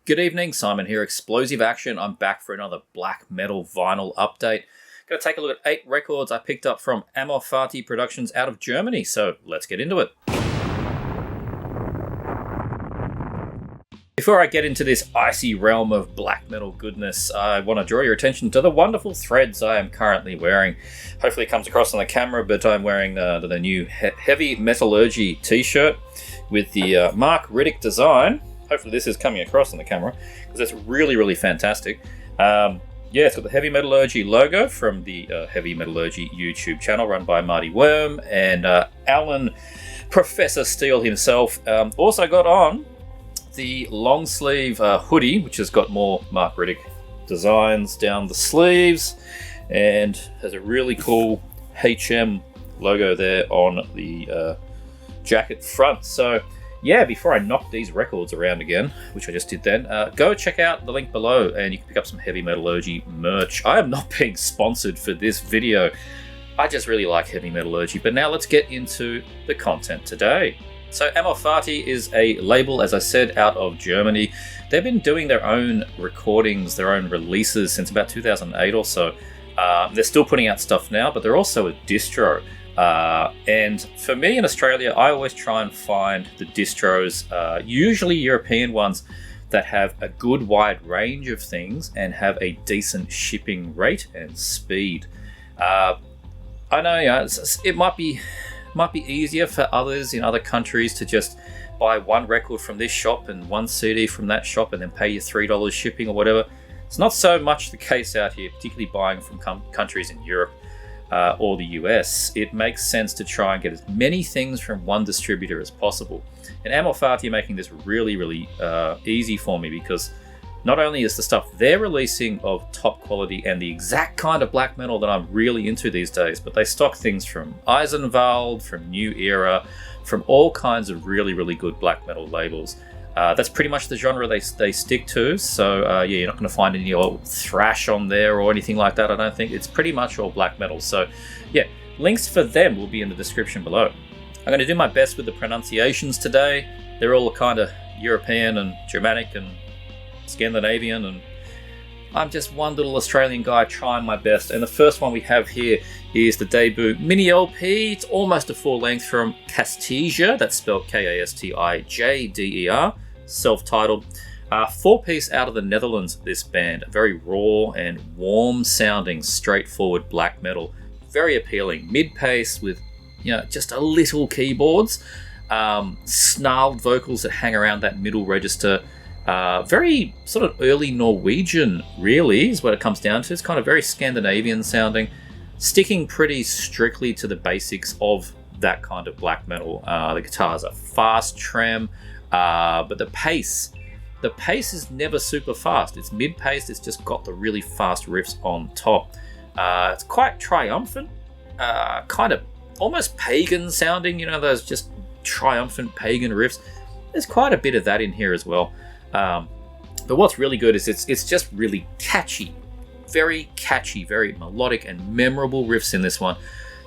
Good evening, Simon here, Explosive Action. I'm back for another black metal vinyl update. Going to take a look at 8 records I picked up from Amor Fati Productions out of Germany, so let's get into it. Before I get into this icy realm of black metal goodness, I want to draw your attention to the wonderful threads I am currently wearing. Hopefully it comes across on the camera, but I'm wearing the new Heavy Metallurgy t-shirt with the Mark Riddick design. Hopefully this is coming across on the camera, because it's really fantastic. It's got the Heavy Metallurgy logo from the Heavy Metallurgy YouTube channel run by Marty Worm and Alan Professor Steele himself. Also got on the long sleeve hoodie, which has got more Mark Riddick designs down the sleeves and has a really cool HM logo there on the jacket front. So yeah, before I knock these records around again, which I just did then, go check out the link below and you can pick up some Heavy Metallurgy merch. I am not being sponsored for this video. I just really like Heavy Metallurgy. But now let's get into the content today. So Amor Fati is a label, as I said, out of Germany. They've been doing their own recordings, their own releases since about 2008 or so. They're still putting out stuff now, but they're also a distro. And for me in Australia, I always try and find the distros, usually European ones, that have a good wide range of things and have a decent shipping rate and speed. I know it might be easier for others in other countries to just buy one record from this shop and one CD from that shop and then pay you $3 shipping or whatever. It's not so much the case out here, particularly buying from countries in Europe. Or the US, it makes sense to try and get as many things from one distributor as possible. And Amor Fati are making this really easy for me, because not only is the stuff they're releasing of top quality and the exact kind of black metal that I'm really into these days, but they stock things from Eisenwald, from New Era, from all kinds of really good black metal labels. That's pretty much the genre they stick to, so you're not going to find any old thrash on there or anything like that, I don't think. It's pretty much all black metal, so yeah, links for them will be in the description below. I'm going to do my best with the pronunciations today. They're all kind of European and Germanic and Scandinavian, and I'm just one little Australian guy trying my best. And the first one we have here is the debut mini LP. It's almost a full length from Kastijder, that's spelled Kastijder, self-titled. 4-piece out of the Netherlands, this band. Very raw and warm sounding, straightforward black metal. Very appealing. Mid-pace with, just a little keyboards. Snarled vocals that hang around that middle register. Very sort of early Norwegian, really, is what it comes down to. It's kind of very Scandinavian sounding. Sticking pretty strictly to the basics of that kind of black metal. The guitars are fast trem, but the pace is never super fast. It's mid-paced, it's just got the really fast riffs on top. It's quite triumphant, kind of almost pagan sounding, those just triumphant pagan riffs. There's quite a bit of that in here as well. But what's really good is it's just really catchy, very melodic and memorable riffs in this one.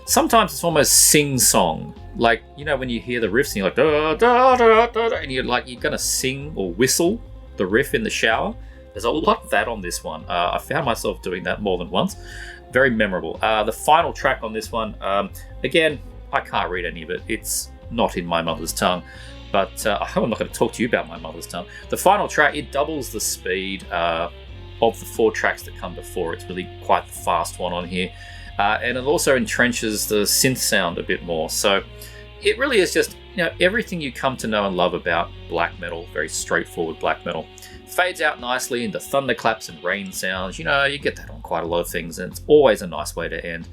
Sometimes it's almost sing-song, like when you hear the riffs and you're like da da da da, and you're gonna sing or whistle the riff in the shower. There's a lot of that on this one. I found myself doing that more than once. Very memorable. The final track on this one, again, I can't read any of it. It's not in my mother's tongue. But I'm not going to talk to you about my mother's tongue. The final track, it doubles the speed of the 4 tracks that come before. It's really quite the fast one on here. And it also entrenches the synth sound a bit more. So it really is just everything you come to know and love about black metal. Very straightforward black metal. Fades out nicely into thunderclaps and rain sounds. You get that on quite a lot of things, and it's always a nice way to end.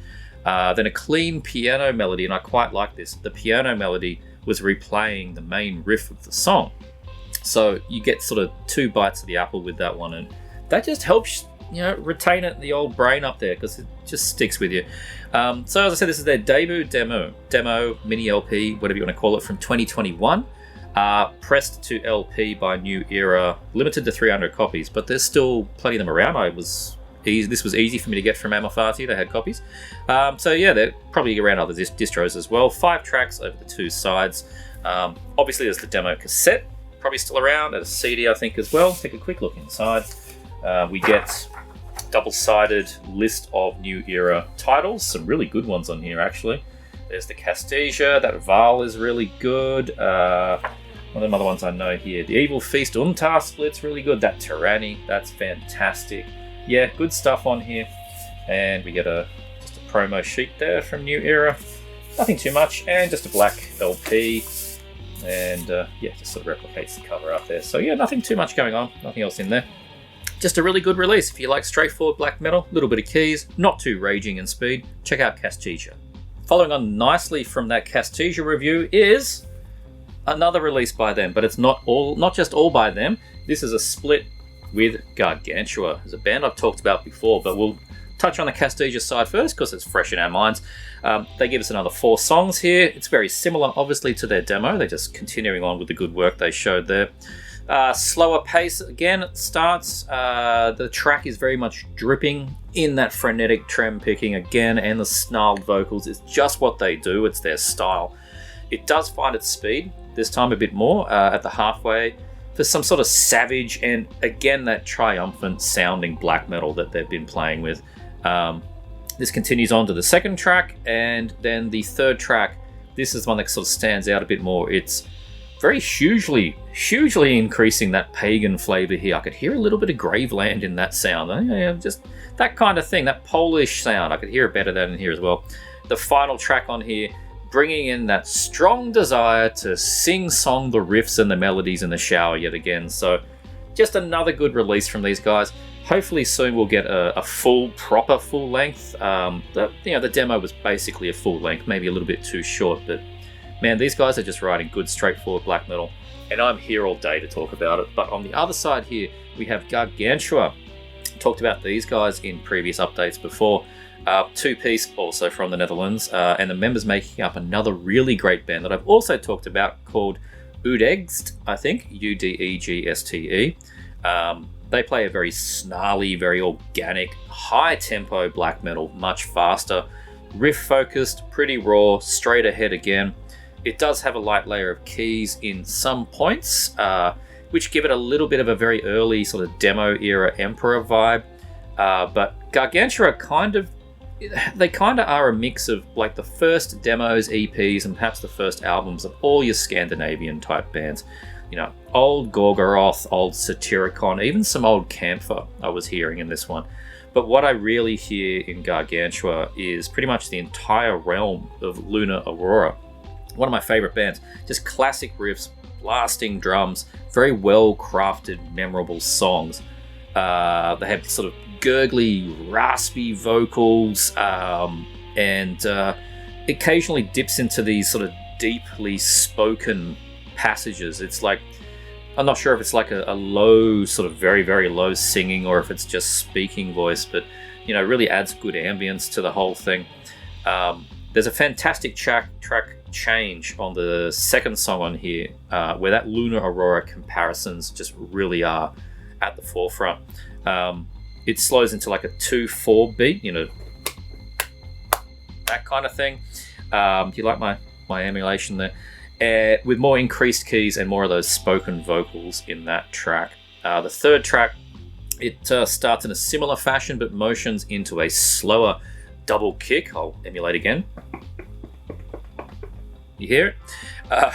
Then a clean piano melody, and I quite like this. The piano melody was replaying the main riff of the song. So you get sort of 2 bites of the apple with that one, and that just helps retain it in the old brain up there, because it just sticks with you. So as I said, this is their debut demo, mini LP, whatever you want to call it, from 2021. Pressed to LP by New Era, limited to 300 copies, but there's still plenty of them around. This was easy for me to get from Amor Fati. They had copies. So yeah, they're probably around other distros as well. 5 tracks over the 2 sides. Obviously there's the demo cassette, probably still around, and a CD I think as well. Take a quick look inside. We get double-sided list of new era titles, some really good ones on here actually. There's the Kastijder, that Val is really good. One of the other ones I know here, the Evil Feast Untar split's really good. That Tyranny, that's fantastic. Yeah, good stuff on here. And we get just a promo sheet there from New Era. Nothing too much, and just a black LP. And yeah, just sort of replicates the cover up there. So yeah, nothing too much going on, nothing else in there. Just a really good release. If you like straightforward black metal, a little bit of keys, not too raging in speed, check out Kastijder. Following on nicely from that Kastijder review is another release by them, but it's not just all by them. This is a split with Gargantua. It's a band I've talked about before, but we'll touch on the Kastijder side first because it's fresh in our minds. They give us another 4 songs here. It's very similar, obviously, to their demo. They're just continuing on with the good work they showed there. Slower pace again at the starts. The track is very much dripping in that frenetic trem picking again, and the snarled vocals is just what they do. It's their style. It does find its speed, this time a bit more at the halfway, for some sort of savage and again that triumphant sounding black metal that they've been playing with. This continues on to the second track, and then the third track, this is one that sort of stands out a bit more. It's very hugely increasing that pagan flavour here. I could hear a little bit of Graveland in that sound. Just that kind of thing, that Polish sound. I could hear it better than in here as well. The final track on here, bringing in that strong desire to sing-song the riffs and the melodies in the shower yet again. So just another good release from these guys. Hopefully soon we'll get a proper full length. The demo was basically a full length, maybe a little bit too short, but man, these guys are just writing good, straightforward black metal, and I'm here all day to talk about it. But on the other side here, we have Gargantua. Talked about these guys in previous updates before. 2-piece, also from the Netherlands, and the members making up another really great band that I've also talked about called Udegst, I think, Udegste. They play a very snarly, very organic, high-tempo black metal, much faster, riff-focused, pretty raw, straight ahead again. It does have a light layer of keys in some points, which give it a little bit of a very early sort of demo-era Emperor vibe. But Gargantua they kind of are a mix of like the first demos, EPs, and perhaps the first albums of all your Scandinavian type bands. You know, old Gorgoroth, old Satyricon, even some old Camphor I was hearing in this one. But what I really hear in Gargantua is pretty much the entire realm of Lunar Aurora. One of my favorite bands. Just classic riffs, blasting drums, very well crafted, memorable songs. They have sort of gurgly, raspy vocals, and occasionally dips into these sort of deeply spoken passages. It's like, I'm not sure if it's like a low, sort of very, very low singing, or if it's just speaking voice, but really adds good ambience to the whole thing. There's a fantastic track change on the second song on here, where that Lunar Aurora comparisons just really are at the forefront. It slows into like a 2/4 beat, that kind of thing. Do you like my emulation there? With more increased keys and more of those spoken vocals in that track. The third track, it starts in a similar fashion but motions into a slower double kick. I'll emulate again. You hear it? I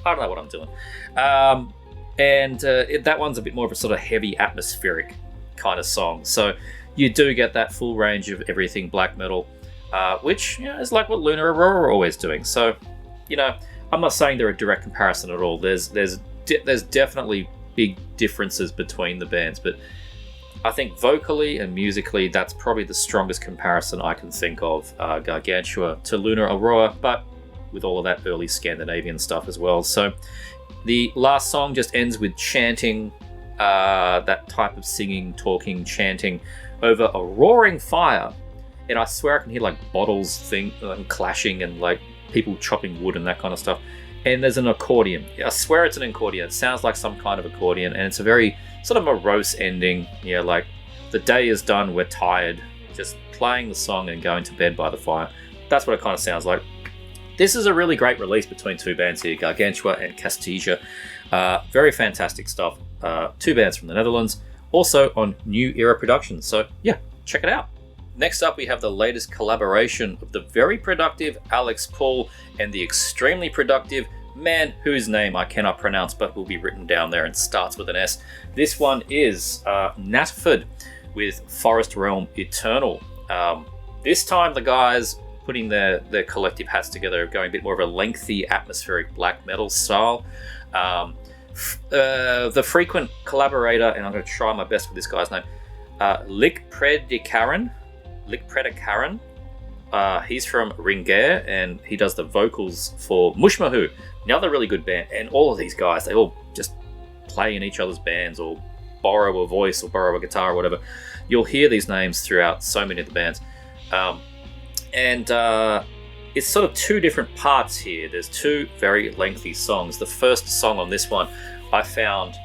don't know what I'm doing. That one's a bit more of a sort of heavy atmospheric kind of song. So you do get that full range of everything black metal, which is like what Lunar Aurora are always doing. So, I'm not saying they're a direct comparison at all. There's definitely big differences between the bands, but I think vocally and musically, that's probably the strongest comparison I can think of, Gargantua to Lunar Aurora, but with all of that early Scandinavian stuff as well. So the last song just ends with chanting, that type of singing, talking, chanting over a roaring fire. And I swear I can hear like bottles clashing and like people chopping wood and that kind of stuff. And there's an accordion. I swear it's an accordion. It sounds like some kind of accordion, and it's a very sort of morose ending. Like the day is done, we're tired, just playing the song and going to bed by the fire. That's what it kind of sounds like. This is a really great release between two bands here, Gargantua and Kastijder. Very fantastic stuff. 2 bands from the Netherlands, also on New Era Productions. So yeah, check it out. Next up, we have the latest collaboration of the very productive Alex Paul and the extremely productive man whose name I cannot pronounce but will be written down there and starts with an S. This one is Nattfärd with Forest Realm Eternal. This time the guys putting their collective hats together, going a bit more of a lengthy atmospheric black metal style. The frequent collaborator, and I'm going to try my best with this guy's name, Lickpredikarren. He's from Ringarë, and he does the vocals for Mushmahu, another really good band. And all of these guys, they all just play in each other's bands or borrow a voice or borrow a guitar or whatever. You'll hear these names throughout so many of the bands. It's sort of 2 different parts here. There's 2 very lengthy songs. The first song on this one I found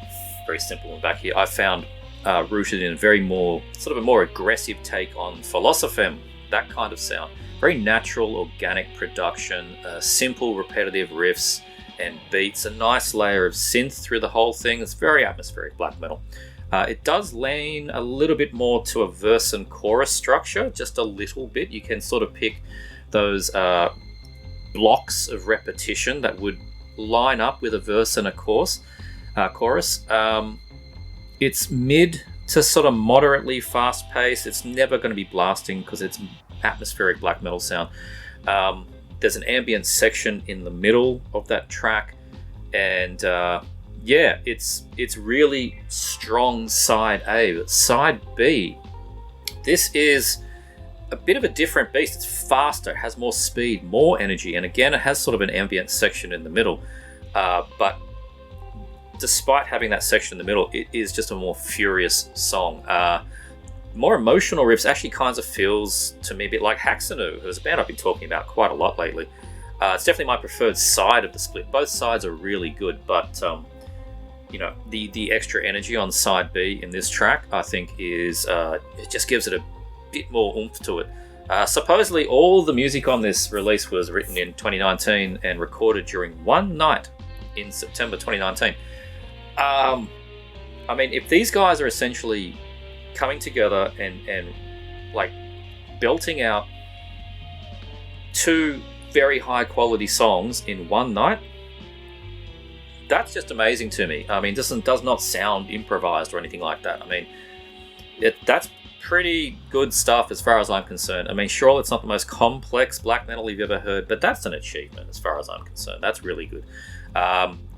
very simple and back here. I found rooted in a more aggressive take on Philosophem, that kind of sound. Very natural, organic production, simple, repetitive riffs and beats, a nice layer of synth through the whole thing. It's very atmospheric black metal. It does lean a little bit more to a verse and chorus structure, just a little bit. You can sort of pick those blocks of repetition that would line up with a verse and a chorus. It's mid to sort of moderately fast paced. It's never going to be blasting because it's atmospheric black metal sound. There's an ambient section in the middle of that track, and it's really strong side A. But side B, this is a bit of a different beast. It's faster, it has more speed, more energy, and again it has sort of an ambient section in the middle, but despite having that section in the middle, it is just a more furious song. More emotional riffs. Actually kind of feels to me a bit like Haxanu, who's a band I've been talking about quite a lot lately. It's definitely my preferred side of the split. Both sides are really good, but the extra energy on side B in this track, I think, is it just gives it a bit more oomph to it. Supposedly all the music on this release was written in 2019 and recorded during one night in September 2019. If these guys are essentially coming together and like belting out 2 very high quality songs in one night, that's just amazing to me. This does not sound improvised or anything like that. That's pretty good stuff as far as I'm concerned. Sure, it's not the most complex black metal you've ever heard, but that's an achievement as far as I'm concerned. That's really good.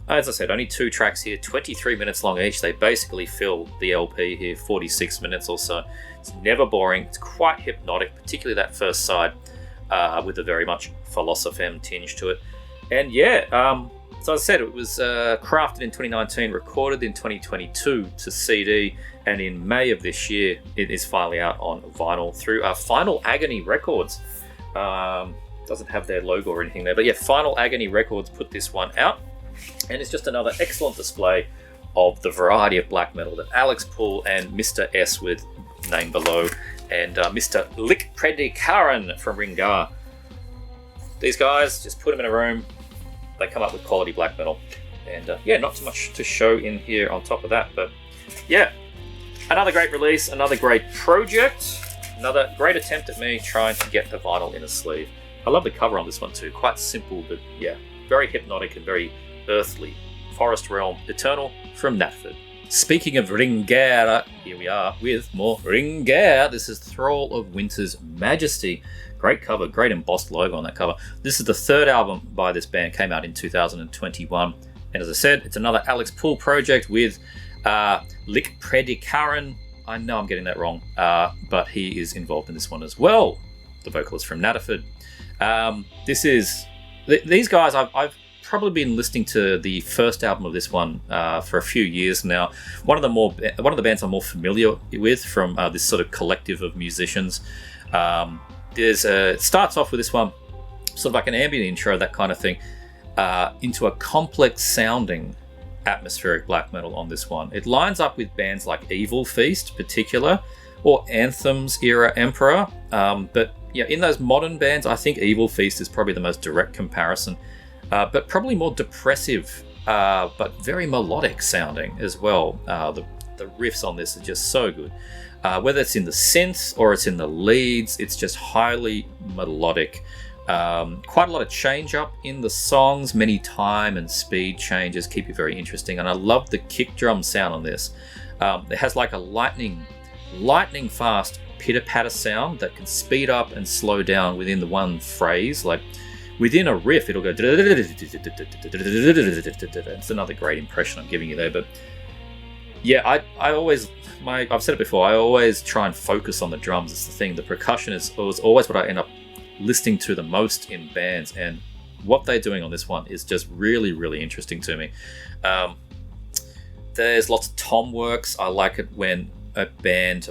As I said, only 2 tracks here, 23 minutes long each. They basically fill the LP here, 46 minutes or so. It's never boring. It's quite hypnotic, particularly that first side, with a very much Philosophem tinge to it. And so as I said, it was crafted in 2019, recorded in 2022 to CD, and in May of this year, it is finally out on vinyl through Final Agony Records. Doesn't have their logo or anything there, but Final Agony Records put this one out. And it's just another excellent display of the variety of black metal that Alex Paul and Mr. S with name below and Mr. Lickpredikarren from Ringarë. These guys, just put them in a room, they come up with quality black metal. And not too much to show in here on top of that, but another great release, another great project, another great attempt at me trying to get the vinyl in a sleeve. I love the cover on this one too, quite simple, but very hypnotic and very earthly. Forest Realm Eternal from Nattfärd. Speaking of Ringarë, here we are with more Ringarë. This is Thrall of Winter's Majesty. Great cover, great embossed logo on that cover. This is the 3rd album by this band, came out in 2021. And as I said, it's another Alex Paul project with Lickpredikarren. I know I'm getting that wrong, but he is involved in this one as well. The vocalist from Nattfärd. These guys, I've probably been listening to the first album of this one for a few years now. One of the bands I'm more familiar with from this sort of collective of musicians. It starts off with this one, sort of like an ambient intro, that kind of thing, into a complex sounding atmospheric black metal on this one. It lines up with bands like Evil Feast, particular, or Anthem's era Emperor. But in those modern bands, I think Evil Feast is probably the most direct comparison. But probably more depressive but very melodic sounding as well. The riffs on this are just so good. Whether it's in the synth or it's in the leads, it's just highly melodic. Quite a lot of change up in the songs, many time and speed changes keep it very interesting, and I love the kick drum sound on this. It has like a lightning fast pitter-patter sound that can speed up and slow down within the one phrase. Like within a riff, it'll go. It's another great impression I'm giving you there, but yeah, I've said it before, I always try and focus on the drums. It's the thing. The percussion is always what I end up listening to the most in bands, and what they're doing on this one is just really, really interesting to me. There's lots of tom works. I like it when a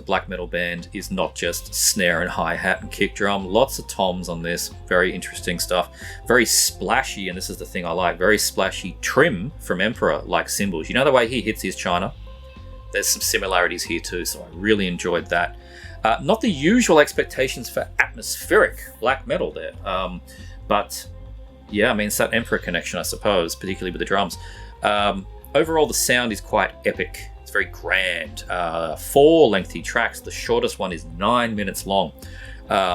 black metal band, is not just snare and hi-hat and kick drum. Lots of toms on this. Very interesting stuff. Very splashy, and this is the thing I like, very splashy trim from Emperor, like cymbals. You know the way he hits his china? There's some similarities here too, so I really enjoyed that. Not the usual expectations for atmospheric black metal there, but yeah, I mean, it's that Emperor connection, I suppose, particularly with the drums. Overall, the sound is quite epic. It's very grand. 4 lengthy tracks. The shortest one is 9 minutes long.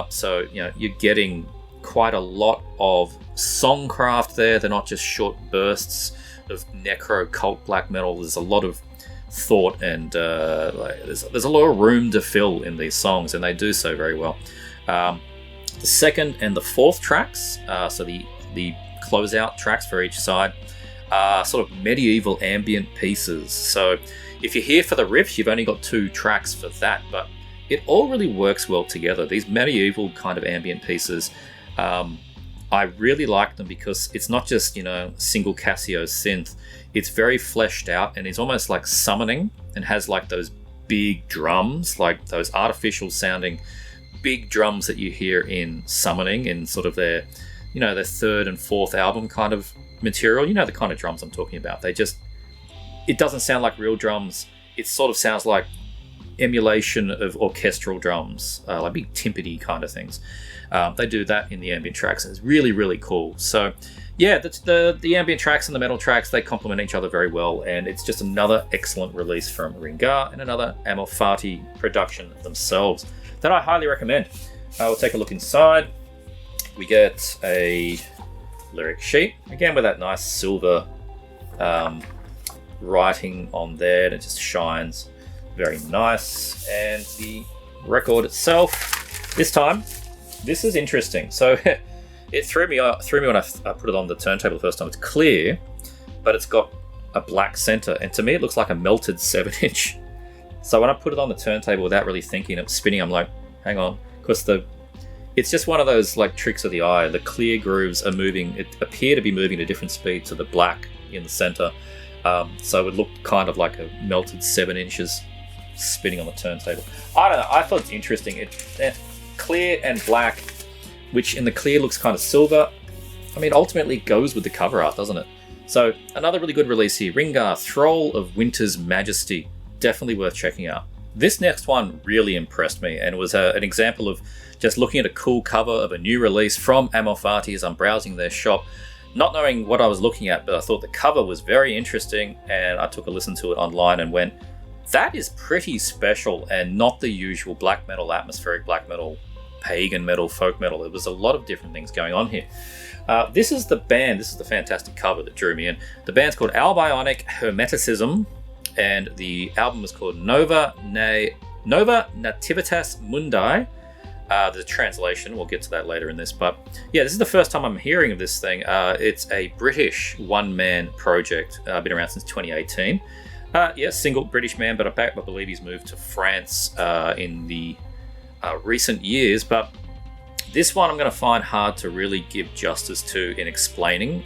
So, you know, you're getting quite a lot of songcraft there. They're not just short bursts of necro cult black metal. There's a lot of thought, and there's a lot of room to fill in these songs, and they do so very well. The second and the fourth tracks, so the closeout tracks for each side, are sort of medieval ambient pieces. So if you're here for the riffs, you've only got 2 tracks for that, but it all really works well together. These medieval kind of ambient pieces, I really like them because it's not just, you know, single Casio synth. It's very fleshed out, and it's almost like summoning, and has like those big drums, like those artificial sounding big drums that you hear in Summoning, in sort of their, you know, their 3rd and 4th album kind of material. You know the kind of drums I'm talking about. It doesn't sound like real drums. It sort of sounds like emulation of orchestral drums, like big timpani kind of things. They do that in the ambient tracks, and it's really, really cool. So yeah, the ambient tracks and the metal tracks, they complement each other very well, and it's just another excellent release from Ringarë and another Amor Fati production themselves that I highly recommend. We'll take a look inside. We get a lyric sheet, again with that nice silver writing on there, and it just shines very nice. And the record itself, this is interesting. So it threw me when I put it on the turntable the first time. It's clear, but it's got a black center, and to me it looks like a melted 7-inch. So when I put it on the turntable without really thinking, it was spinning. I'm like, hang on, because it's just one of those like tricks of the eye. The clear grooves are moving. It appear to be moving at a different speed to the black in the center. So it looked kind of like a melted 7 inches spinning on the turntable. I don't know. I thought it's interesting. It clear and black, which in the clear looks kind of silver. I mean, ultimately goes with the cover art, doesn't it? So another really good release here, Ringarë, Thrall of Winter's Majesty. Definitely worth checking out. This next one really impressed me, and it was an example of just looking at a cool cover of a new release from Amor Fati as I'm browsing their shop, not knowing what I was looking at, but I thought the cover was very interesting, and I took a listen to it online and went, that is pretty special and not the usual black metal, atmospheric black metal, pagan metal, folk metal. There was a lot of different things going on here. This is the fantastic cover that drew me in. The band's called Albionic Hermeticism, and the album is called Nova Nativitas Mundi. The translation, we'll get to that later in this, but yeah, this is the first time I'm hearing of this thing. It's a British one-man project, been around since 2018. Single British man, but I believe he's moved to France in the recent years. But this one I'm going to find hard to really give justice to in explaining.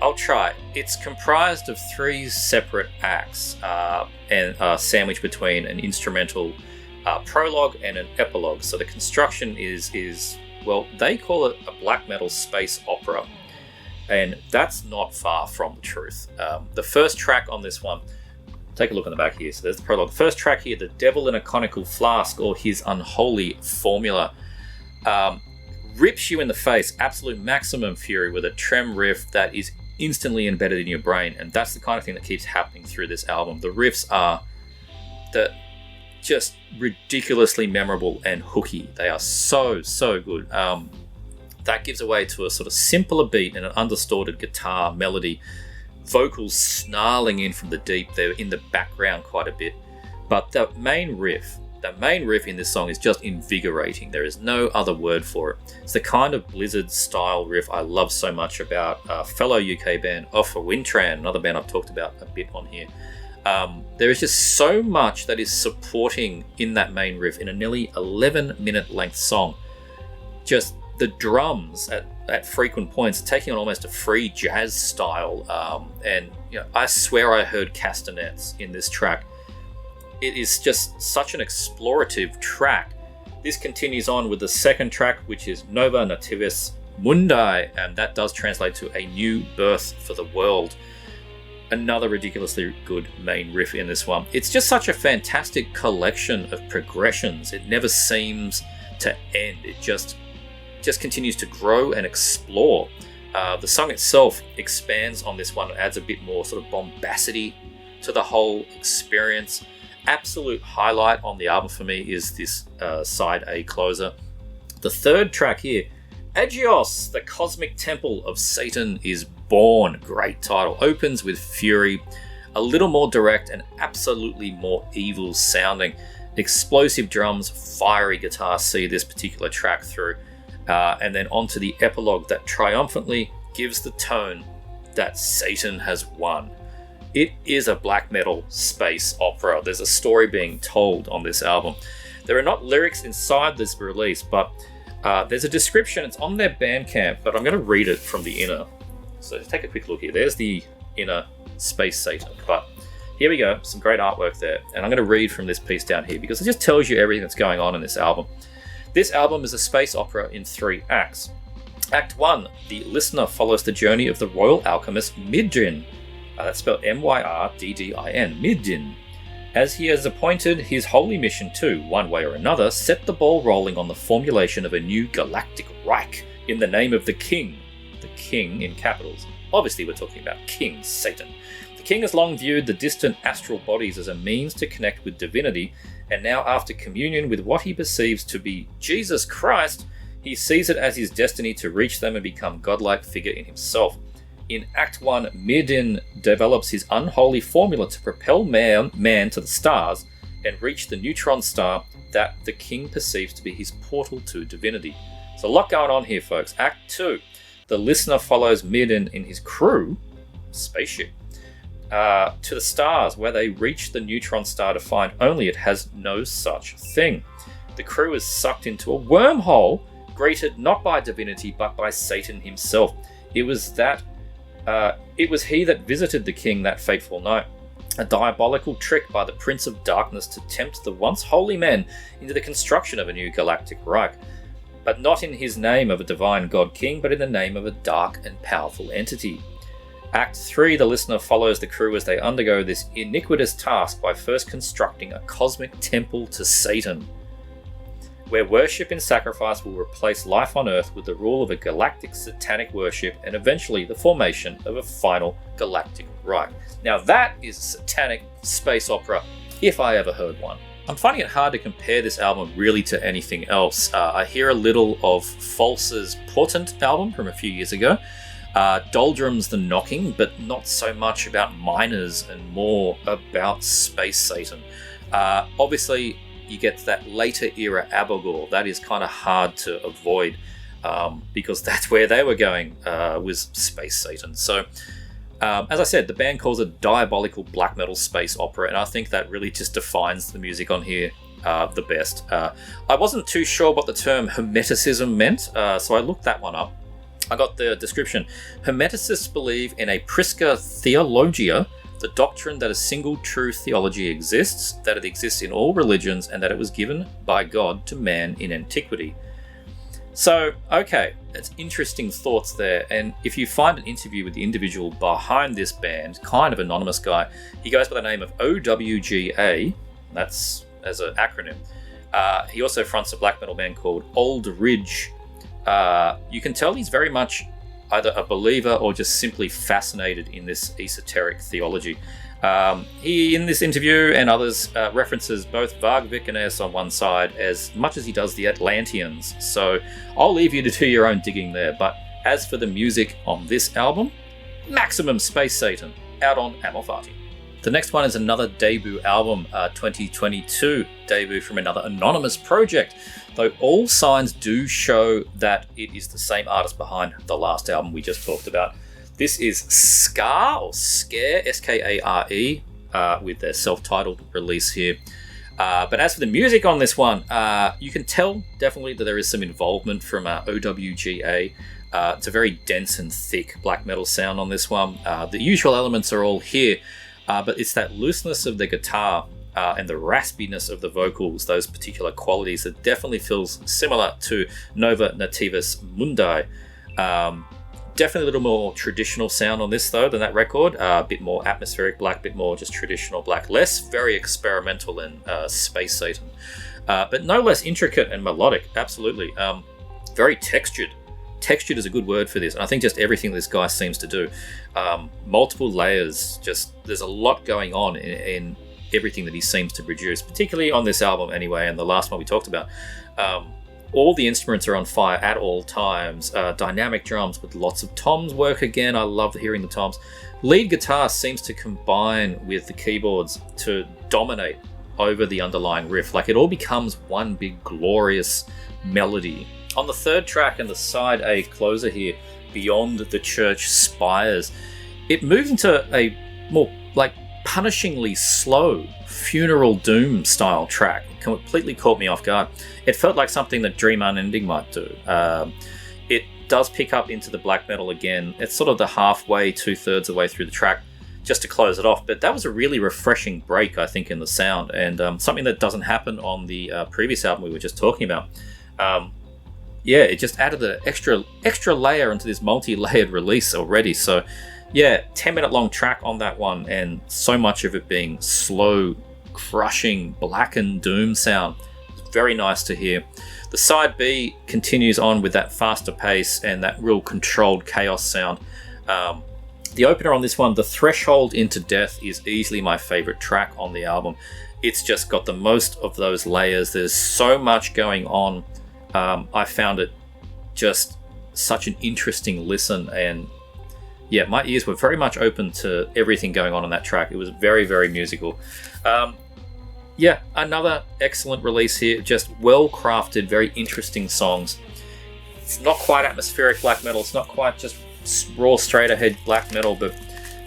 I'll try. It's comprised of 3 separate acts and sandwiched between an instrumental prologue and an epilogue. So the construction is well, they call it a black metal space opera, and that's not far from the truth. The first track on this one, take a look on the back here. So there's the prologue. The first track here, The Devil in a Conical Flask, or His Unholy Formula. rips you in the face, absolute maximum fury with a trem riff that is instantly embedded in your brain, and that's the kind of thing that keeps happening through this album. The riffs are just ridiculously memorable and hooky. They are so good. That gives away to a sort of simpler beat and an undistorted guitar melody, vocals snarling in from the deep. They're in the background quite a bit, but the main riff in this song is just invigorating. There is no other word for it. It's the kind of Blizzard style riff I love so much about a fellow UK band, Offa Wintran, another band I've talked about a bit on here. There is just so much that is supporting in that main riff in a nearly 11-minute length song. Just the drums at frequent points taking on almost a free jazz style, and I swear I heard castanets in this track. It is just such an explorative track. This continues on with the second track, which is Nova Nativis Mundi, and that does translate to a new birth for the world. Another ridiculously good main riff in this one. It's just such a fantastic collection of progressions. It never seems to end. It just continues to grow and explore. The song itself expands on this one and adds a bit more sort of bombacity to the whole experience. Absolute highlight on the album for me is this side A closer. The third track here, Agios, the Cosmic Temple of Satan is Born. Great title. Opens with fury, a little more direct and absolutely more evil sounding. Explosive drums, fiery guitar see this particular track through. And then onto the epilogue that triumphantly gives the tone that Satan has won. It is a black metal space opera. There's a story being told on this album. There are not lyrics inside this release, but there's a description. It's on their Bandcamp, but I'm going to read it from the inner. So take a quick look here. There's the inner Space Satan. But here we go. Some great artwork there. And I'm going to read from this piece down here because it just tells you everything that's going on in this album. This album is a space opera in 3 acts. Act 1, the listener follows the journey of the royal alchemist Myrdin. That's spelled Myrdin, Myrdin, as he has appointed his holy mission to, one way or another, set the ball rolling on the formulation of a new galactic Reich in the name of the King in capitals. Obviously we're talking about King Satan. The King has long viewed the distant astral bodies as a means to connect with divinity, and now after communion with what he perceives to be Jesus Christ, he sees it as his destiny to reach them and become godlike figure in himself. In Act 1, Myrdin develops his unholy formula to propel man to the stars and reach the neutron star that the King perceives to be his portal to divinity. So a lot going on here, folks. Act 2, the listener follows Myrdin in his crew, spaceship, to the stars, where they reach the neutron star to find only it has no such thing. The crew is sucked into a wormhole, greeted not by divinity but by Satan himself. It was he that visited the King that fateful night, a diabolical trick by the Prince of Darkness to tempt the once holy men into the construction of a new galactic Reich, but not in his name of a divine god king, but in the name of a dark and powerful entity. Act 3, the listener follows the crew as they undergo this iniquitous task by first constructing a cosmic temple to Satan, where worship and sacrifice will replace life on Earth with the rule of a galactic satanic worship and eventually the formation of a final galactic Reich. Now that is a satanic space opera, if I ever heard one. I'm finding it hard to compare this album really to anything else. I hear a little of False's Portent album from a few years ago, Doldrum's The Knocking, but not so much about miners and more about Space Satan. Obviously, you get that later era Ateiggär. That is kind of hard to avoid because that's where they were going, was Space Satan. So, as I said, the band calls it diabolical black metal space opera, and I think that really just defines the music on here the best. I wasn't too sure what the term Hermeticism meant, so I looked that one up. I got the description. Hermeticists believe in a Prisca Theologia, the doctrine that a single true theology exists, that it exists in all religions, and that it was given by God to man in antiquity. So, okay, that's interesting thoughts there. And if you find an interview with the individual behind this band, kind of anonymous guy, he goes by the name of OWGA, that's as an acronym. He also fronts a black metal band called Old Ridge, You can tell he's very much either a believer or just simply fascinated in this esoteric theology. He, in this interview and others, references both Varg Vikernes on one side as much as he does the Atlanteans, so I'll leave you to do your own digging there. But as for the music on this album, maximum Space Satan, out on Amor Fati. The next one is another debut album, 2022 debut from another anonymous project, though all signs do show that it is the same artist behind the last album we just talked about. This is Skare, or Skare, S-K-A-R-E, with their self-titled release here. But as for the music on this one, you can tell definitely that there is some involvement from OWGA. It's a very dense and thick black metal sound on this one. The usual elements are all here, but it's that looseness of the guitar and the raspiness of the vocals, those particular qualities, that definitely feels similar to Nova Nativis Mundi. Definitely a little more traditional sound on this, though, than that record. A bit more atmospheric black, a bit more just traditional black. Less very experimental and Space Satan. But no less intricate and melodic, absolutely. Very textured. Textured is a good word for this. And I think just everything this guy seems to do. Multiple layers. Just there's a lot going on in everything that he seems to produce, particularly on this album anyway, and the last one we talked about. All the instruments are on fire at all times. Dynamic drums with lots of toms work again. I love hearing the toms. Lead guitar seems to combine with the keyboards to dominate over the underlying riff. Like it all becomes one big glorious melody. On the third track and the side A closer here, Beyond the Church Spires, it moves into a more like punishingly slow funeral doom style track. It completely caught me off guard. It felt like something that Dream Unending might do. It does pick up into the black metal again. It's sort of the halfway, 2/3 of the way through the track, just to close it off. But that was a really refreshing break, I think, in the sound, and something that doesn't happen on the previous album we were just talking about. Yeah, it just added an extra layer into this multi-layered release already. So yeah, 10-minute long track on that one, and so much of it being slow, crushing, black and doom sound. Very nice to hear. The side B continues on with that faster pace and that real controlled chaos sound. The opener on this one, The Threshold into Death, is easily my favorite track on the album. It's just got the most of those layers. There's so much going on. I found it just such an interesting listen, and yeah, my ears were very much open to everything going on that track. It was very, very musical. Yeah, another excellent release here. Just well-crafted, very interesting songs. It's not quite atmospheric black metal. It's not quite just raw, straight-ahead black metal, but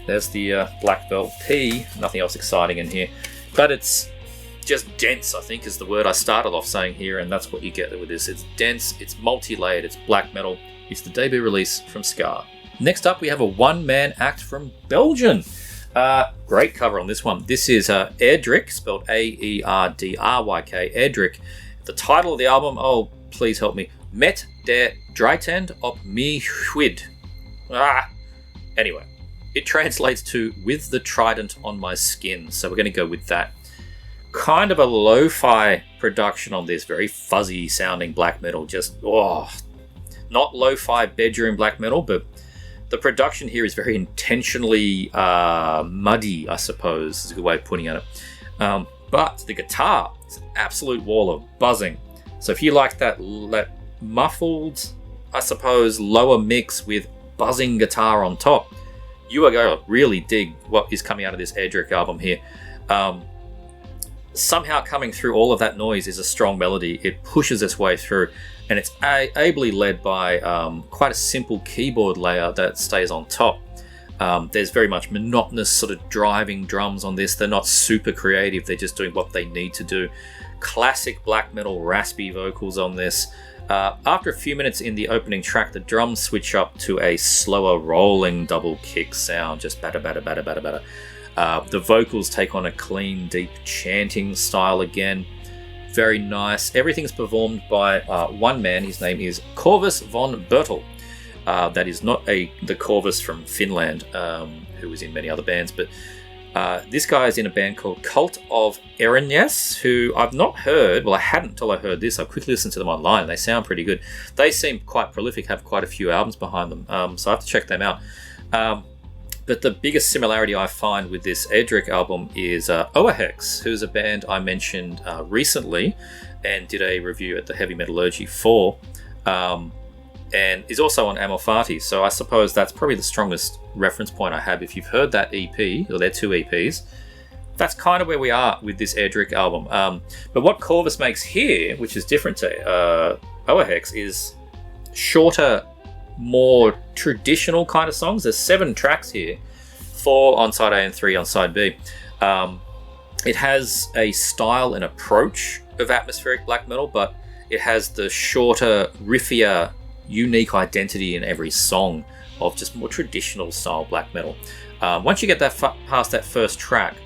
there's the Black Belt P. Nothing else exciting in here. But it's just dense, I think, is the word I started off saying here, and that's what you get with this. It's dense, it's multi-layered, it's black metal. It's the debut release from Skare. Next up, we have a one-man act from Belgium. Great cover on this one. This is Aerdryk, spelled A-E-R-D-R-Y-K, Aerdryk. The title of the album, oh, please help me, Met der Drijtand op me huid. Anyway, it translates to With the Trident on My Skin, so we're going to go with that. Kind of a lo-fi production on this, very fuzzy sounding black metal, just, not lo-fi bedroom black metal, but the production here is very intentionally muddy, I suppose, is a good way of putting it. But the guitar is an absolute wall of buzzing. So if you like that muffled, I suppose, lower mix with buzzing guitar on top, you are going to really dig what is coming out of this Aerdryk album here. Somehow coming through all of that noise is a strong melody. It pushes its way through, and it's ably led by quite a simple keyboard layer that stays on top. There's very much monotonous sort of driving drums on this. They're not super creative. They're just doing what they need to do. Classic black metal raspy vocals on this. After a few minutes in the opening track, the drums switch up to a slower rolling double kick sound, just batter, batter, batter, batter, batter. The vocals take on a clean, deep chanting style again. Very nice. Everything's performed by one man. His name is Corvus von Bertel. That is not the Corvus from Finland, who was in many other bands, but This guy is in a band called Cult of Erinnyes, who I've not heard. Well, I hadn't until I heard this. I quickly listened to them online, and they sound pretty good. They seem quite prolific, have quite a few albums behind them, so I have to check them out. But the biggest similarity I find with this Aerdryk album is Oahex, who's a band I mentioned recently and did a review at the Heavy Metallurgy for, and is also on Amor Fati. So I suppose that's probably the strongest reference point I have. If you've heard that EP, or their 2 EPs, that's kind of where we are with this Aerdryk album. But what Corvus makes here, which is different to Oahex, is shorter, more traditional kind of songs. There's 7 tracks here, 4 on side A and 3 on side B. It has a style and approach of atmospheric black metal, but it has the shorter, riffier, unique identity in every song of just more traditional style black metal. Once you get that past that first track,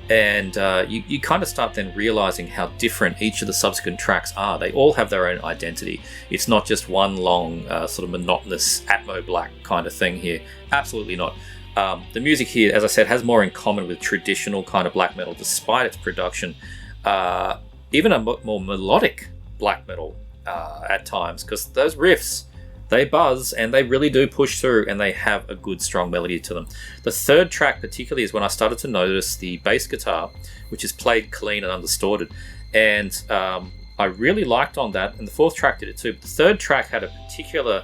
and you kind of start then realizing how different each of the subsequent tracks are. They all have their own identity. It's not just one long sort of monotonous atmo black kind of thing here. Absolutely not. The music here, as I said, has more in common with traditional kind of black metal, despite its production. Even a more melodic black metal at times, because those riffs, they buzz and they really do push through, and they have a good strong melody to them. The third track particularly is when I started to notice the bass guitar, which is played clean and undistorted, and I really liked on that, and the fourth track did it too. But the third track had a particular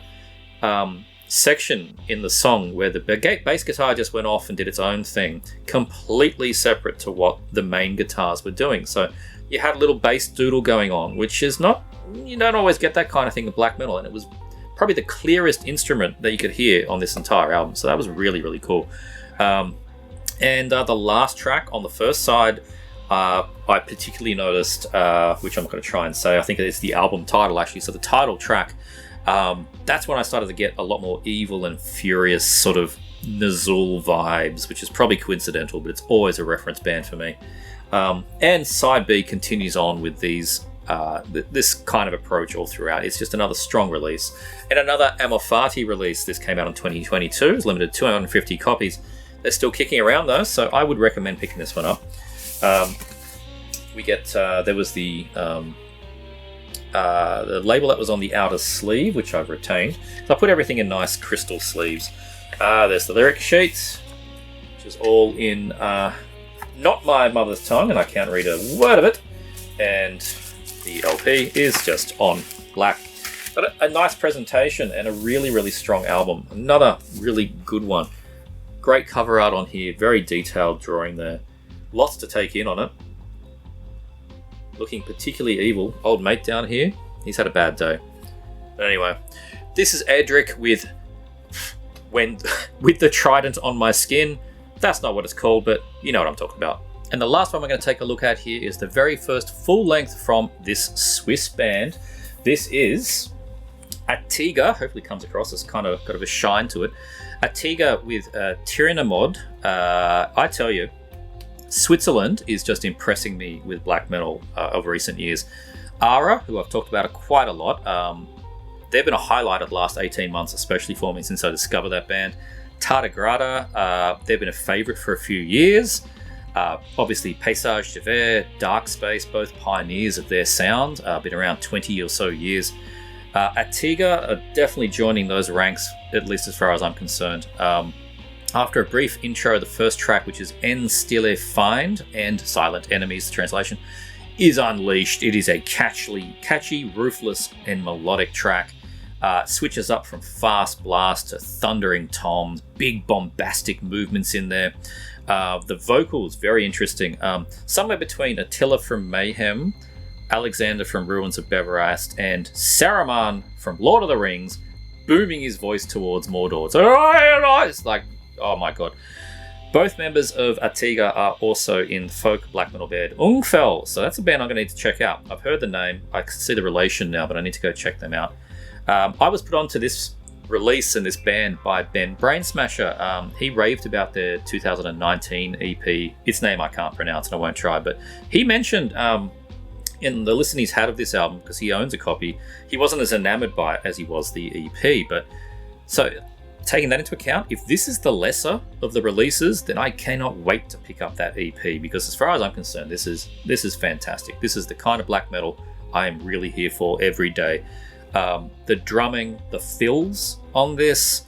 section in the song where the bass guitar just went off and did its own thing, completely separate to what the main guitars were doing. So you had a little bass doodle going on, which is not, you don't always get that kind of thing with black metal, and it was probably the clearest instrument that you could hear on this entire album. So that was really, really cool. And the last track on the first side, I particularly noticed, which I'm not going to try and say, I think it's the album title actually. So the title track, that's when I started to get a lot more evil and furious sort of Nazul vibes, which is probably coincidental, but it's always a reference band for me. And side B continues on with these this kind of approach all throughout. It's just another strong release. And another Amor Fati release. This came out in 2022. It's limited 250 copies. They're still kicking around though, so I would recommend picking this one up. We get there was the label that was on the outer sleeve, which I've retained. So I put everything in nice crystal sleeves. There's the lyric sheet, which is all in not my mother's tongue, and I can't read a word of it. And the LP is just on black. But a nice presentation and a really, really strong album. Another really good one. Great cover art on here, very detailed drawing there. Lots to take in on it. Looking particularly evil. Old mate down here, he's had a bad day. But anyway, this is Aerdryk with the trident on my skin. That's not what it's called, but you know what I'm talking about. And the last one we're going to take a look at here is the very first full length from this Swiss band. This is Ateiggär. Hopefully comes across as kind of got a shine to it. Ateiggär with Tyrannomod. I tell you, Switzerland is just impressing me with black metal of recent years. Ringarë, who I've talked about quite a lot, they've been a highlight of the last 18 months, especially for me since I discovered that band. Tardigrade, they've been a favourite for a few years. Obviously, Paysage de Verre, Dark Space, both pioneers of their sound, been around 20 or so years. Ateiggär are definitely joining those ranks, at least as far as I'm concerned. After a brief intro, the first track, which is En Stille Find, and Silent Enemies, the translation, is unleashed. It is a catchy, ruthless, and melodic track. Switches up from fast blast to thundering toms, big bombastic movements in there. The vocals, very interesting. Somewhere between Attila from Mayhem, Alexander from Ruins of Beverast, and Saruman from Lord of the Rings, booming his voice towards Mordor. It's like, oh my god. Both members of Ateiggär are also in folk black metal band Ungfell, so that's a band I'm going to need to check out. I've heard the name, I can see the relation now, but I need to go check them out. I was put onto this release and this band by Ben Brainsmasher. He raved about their 2019 EP. Its name I can't pronounce and I won't try, but he mentioned in the listen he's had of this album, because he owns a copy, he wasn't as enamored by it as he was the EP. But so taking that into account, if this is the lesser of the releases, then I cannot wait to pick up that EP, because as far as I'm concerned, this is fantastic. This is the kind of black metal I am really here for every day. The drumming, the fills on this,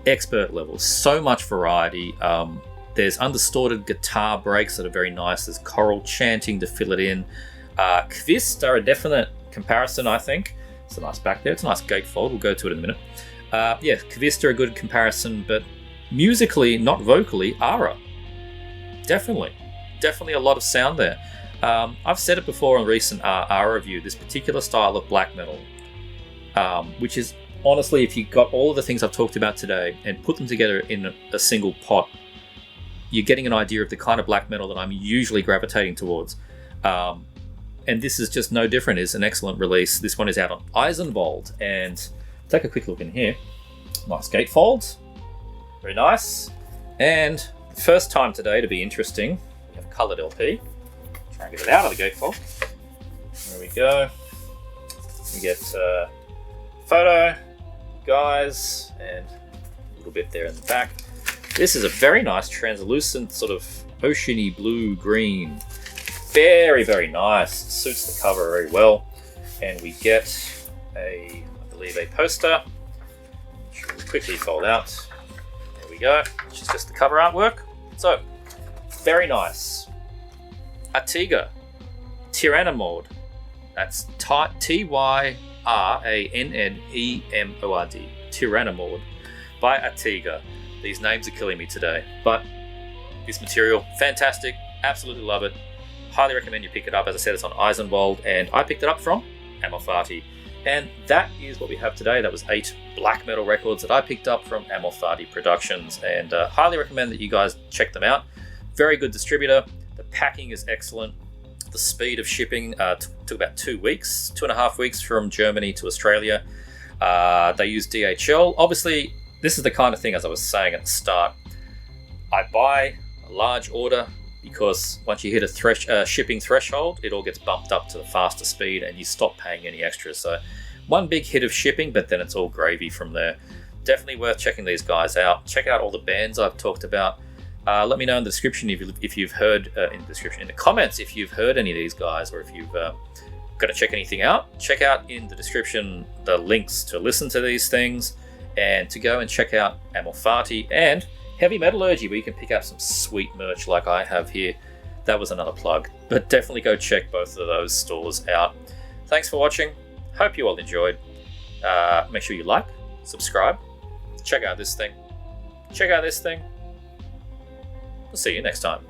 expert level. So much variety. There's undistorted guitar breaks that are very nice. There's choral chanting to fill it in. Kvist are a definite comparison, I think. It's a nice back there. It's a nice gatefold. We'll go to it in a minute. Yeah, Kvist are a good comparison, but musically, not vocally, Ringarë. Definitely a lot of sound there. I've said it before in recent Ringarë review, this particular style of black metal, which is honestly, if you got all of the things I've talked about today and put them together in a single pot, you're getting an idea of the kind of black metal that I'm usually gravitating towards. And this is just no different. It's an excellent release. This one is out on Eisenwald, and take a quick look in here. Nice gatefold, very nice. And first time today to be interesting, we have a coloured LP. Try and get it out of the gatefold. There we go. We get photo, guys, and a little bit there in the back. This is a very nice translucent sort of oceany blue green. Very, very nice. Suits the cover very well. And we get I believe a poster, which will quickly fold out. There we go, which is just the cover artwork. So, very nice. Ateiggär, Tyrannamord. That's Tyrannamord. Tyrannamord by Ateiggär. These names are killing me today, but this material, fantastic. Absolutely love it. Highly recommend you pick it up. As I said, it's on Eisenwald, and I picked it up from Amor Fati. And that is what we have today. That was 8 black metal records that I picked up from Amor Fati Productions, and highly recommend that you guys check them out. Very good distributor. The packing is excellent. The speed of shipping took about 2 weeks, 2.5 weeks from Germany to Australia. They use DHL. Obviously, this is the kind of thing, as I was saying at the start, I buy a large order because once you hit a shipping threshold, it all gets bumped up to the faster speed and you stop paying any extras. So one big hit of shipping, but then it's all gravy from there. Definitely worth checking these guys out. Check out all the bands I've talked about. Let me know in the description if you've heard, in the comments if you've heard any of these guys, or if you've got to check anything out. Check out in the description the links to listen to these things and to go and check out Amor Fati and Heavy Metallurgy, where you can pick up some sweet merch like I have here. That was another plug, but definitely go check both of those stores out. Thanks for watching. Hope you all enjoyed. Make sure you like, subscribe, check out this thing. Check out this thing. We'll see you next time.